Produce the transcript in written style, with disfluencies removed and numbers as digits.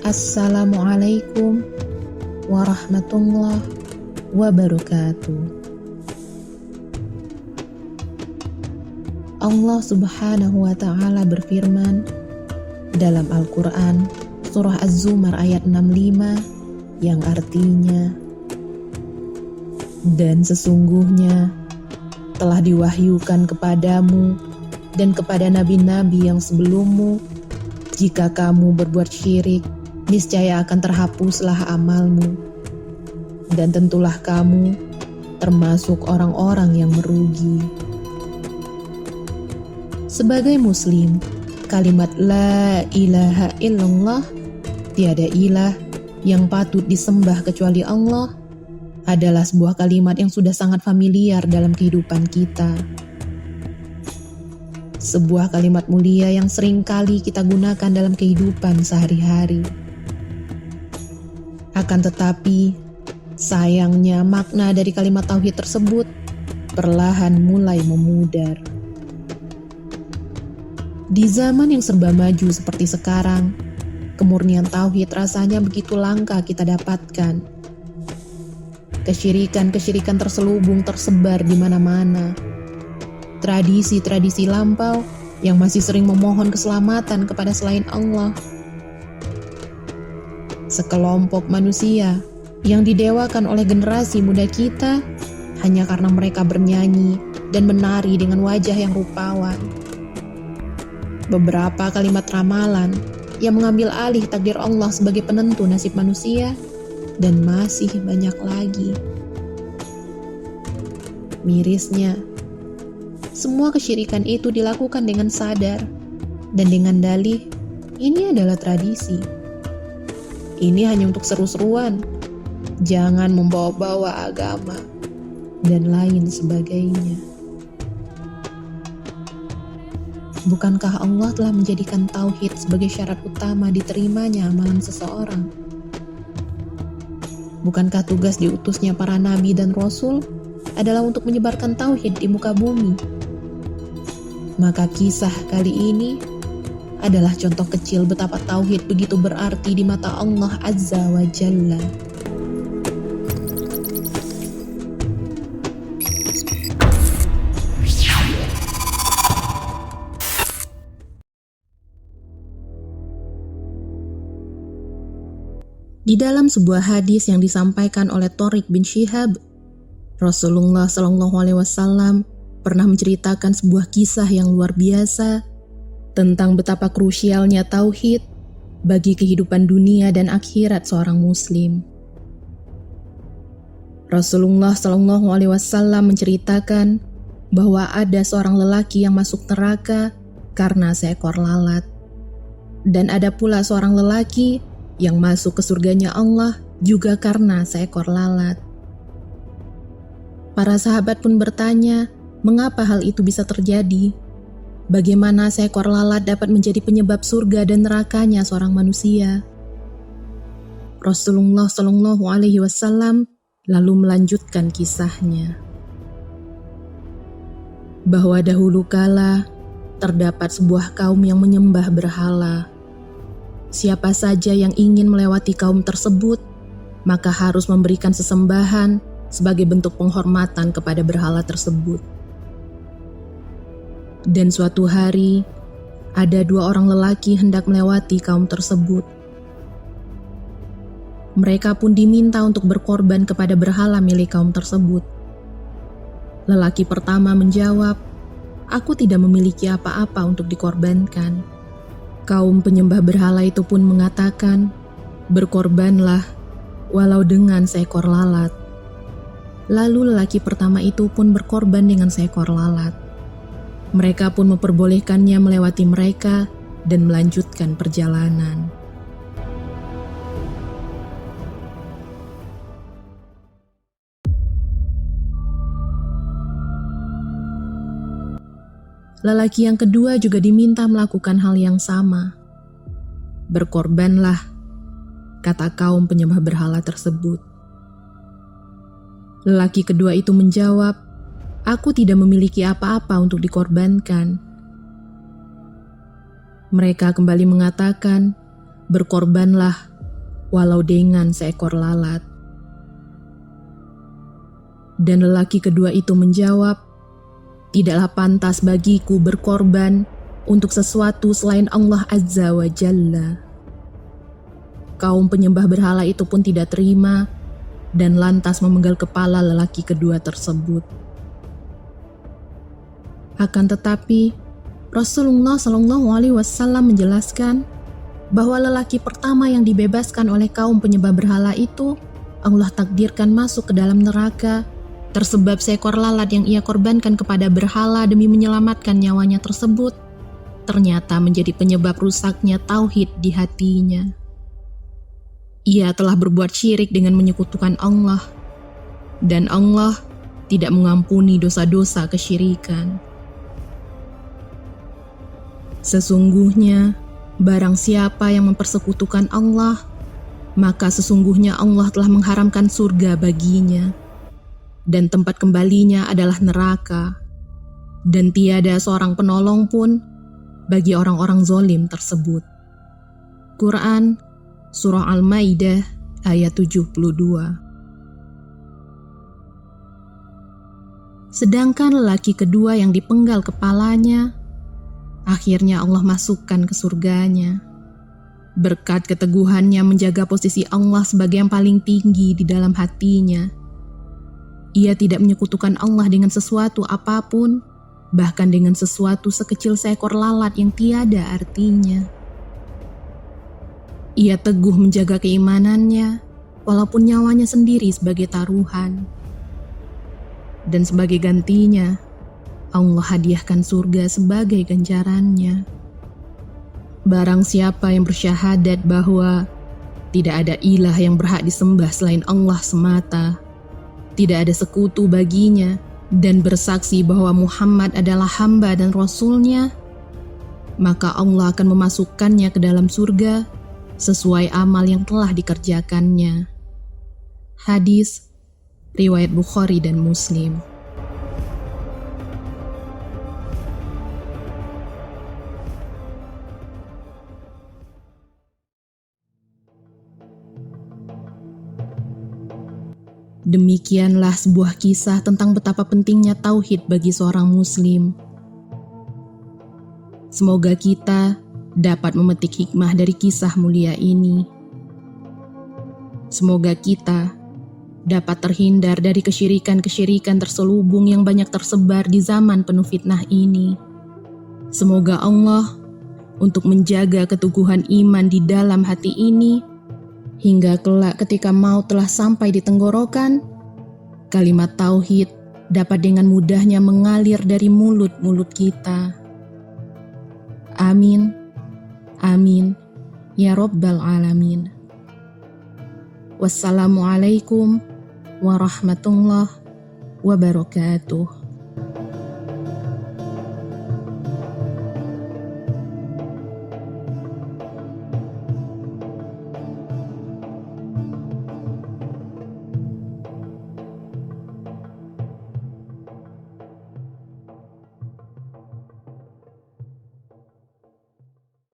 Assalamualaikum warahmatullahi wabarakatuh. Allah Subhanahu wa ta'ala berfirman dalam Al-Quran surah Az-Zumar ayat 65 yang artinya, dan sesungguhnya telah diwahyukan kepadamu dan kepada nabi-nabi yang sebelummu, jika kamu berbuat syirik, niscaya akan terhapuslah amalmu, dan tentulah kamu termasuk orang-orang yang merugi. Sebagai muslim, kalimat la ilaha illallah, tiada ilah yang patut disembah kecuali Allah, adalah sebuah kalimat yang sudah sangat familiar dalam kehidupan kita. Sebuah kalimat mulia yang sering kali kita gunakan dalam kehidupan sehari-hari. Akan tetapi, sayangnya makna dari kalimat tauhid tersebut perlahan mulai memudar. Di zaman yang serba maju seperti sekarang, kemurnian tauhid rasanya begitu langka kita dapatkan. Kesyirikan-kesyirikan terselubung tersebar di mana-mana. Tradisi-tradisi lampau yang masih sering memohon keselamatan kepada selain Allah. Sekelompok manusia yang didewakan oleh generasi muda kita hanya karena mereka bernyanyi dan menari dengan wajah yang rupawan. Beberapa kalimat ramalan yang mengambil alih takdir Allah sebagai penentu nasib manusia, dan masih banyak lagi. Mirisnya, semua kesyirikan itu dilakukan dengan sadar dan dengan dalih ini adalah tradisi. Ini hanya untuk seru-seruan, jangan membawa-bawa agama, dan lain sebagainya. Bukankah Allah telah menjadikan tauhid sebagai syarat utama diterimanya amalan seseorang? Bukankah tugas diutusnya para nabi dan rasul adalah untuk menyebarkan tauhid di muka bumi? Maka kisah kali ini adalah contoh kecil betapa tauhid begitu berarti di mata Allah Azza wa Jalla. Di dalam sebuah hadis yang disampaikan oleh Thariq bin Syihab, Rasulullah SAW pernah menceritakan sebuah kisah yang luar biasa tentang betapa krusialnya tauhid bagi kehidupan dunia dan akhirat seorang muslim. Rasulullah SAW menceritakan bahwa ada seorang lelaki yang masuk neraka karena seekor lalat, dan ada pula seorang lelaki yang masuk ke surganya Allah juga karena seekor lalat. Para sahabat pun bertanya, mengapa hal itu bisa terjadi? Bagaimana seekor lalat dapat menjadi penyebab surga dan nerakanya seorang manusia? Rasulullah SAW lalu melanjutkan kisahnya. Bahwa dahulu kala terdapat sebuah kaum yang menyembah berhala. Siapa saja yang ingin melewati kaum tersebut, maka harus memberikan sesembahan sebagai bentuk penghormatan kepada berhala tersebut. Dan suatu hari, ada dua orang lelaki hendak melewati kaum tersebut. Mereka pun diminta untuk berkorban kepada berhala milik kaum tersebut. Lelaki pertama menjawab, "Aku tidak memiliki apa-apa untuk dikorbankan." Kaum penyembah berhala itu pun mengatakan, "Berkorbanlah, walau dengan seekor lalat." Lalu lelaki pertama itu pun berkorban dengan seekor lalat. Mereka pun memperbolehkannya melewati mereka dan melanjutkan perjalanan. Lelaki yang kedua juga diminta melakukan hal yang sama. "Berkorbanlah," kata kaum penyembah berhala tersebut. Lelaki kedua itu menjawab, "Aku tidak memiliki apa-apa untuk dikorbankan." Mereka kembali mengatakan, "Berkorbanlah, walau dengan seekor lalat. Dan lelaki kedua itu menjawab, "Tidaklah pantas bagiku berkorban untuk sesuatu selain Allah Azza wa Jalla." Kaum penyembah berhala itu pun tidak terima dan lantas memenggal kepala lelaki kedua tersebut. Akan tetapi, Rasulullah SAW menjelaskan bahwa lelaki pertama yang dibebaskan oleh kaum penyembah berhala itu Allah takdirkan masuk ke dalam neraka tersebab seekor lalat yang ia korbankan kepada berhala demi menyelamatkan nyawanya tersebut ternyata menjadi penyebab rusaknya tauhid di hatinya. Ia telah berbuat syirik dengan menyekutukan Allah, dan Allah tidak mengampuni dosa-dosa kesyirikan. Sesungguhnya, barang siapa yang mempersekutukan Allah, maka sesungguhnya Allah telah mengharamkan surga baginya, dan tempat kembalinya adalah neraka, dan tiada seorang penolong pun bagi orang-orang zalim tersebut. Quran, Surah Al-Maidah, ayat 72. Sedangkan lelaki kedua yang dipenggal kepalanya, akhirnya Allah masukkan ke surganya. Berkat keteguhannya menjaga posisi Allah sebagai yang paling tinggi di dalam hatinya. Ia tidak menyekutukan Allah dengan sesuatu apapun, bahkan dengan sesuatu sekecil seekor lalat yang tiada artinya. Ia teguh menjaga keimanannya, walaupun nyawanya sendiri sebagai taruhan. Dan sebagai gantinya, Allah hadiahkan surga sebagai ganjarannya. Barang siapa yang bersyahadat bahwa tidak ada ilah yang berhak disembah selain Allah semata, tidak ada sekutu baginya, dan bersaksi bahwa Muhammad adalah hamba dan rasulnya, maka Allah akan memasukkannya ke dalam surga sesuai amal yang telah dikerjakannya. Hadis riwayat Bukhari dan Muslim. Demikianlah sebuah kisah tentang betapa pentingnya tauhid bagi seorang muslim. Semoga kita dapat memetik hikmah dari kisah mulia ini. Semoga kita dapat terhindar dari kesyirikan-kesyirikan terselubung yang banyak tersebar di zaman penuh fitnah ini. Semoga Allah untuk menjaga keteguhan iman di dalam hati ini, hingga kelak ketika maut telah sampai di tenggorokan, kalimat tauhid dapat dengan mudahnya mengalir dari mulut-mulut kita. Amin. Amin. Ya Rabbal Alamin. Wassalamualaikum warahmatullahi wabarakatuh.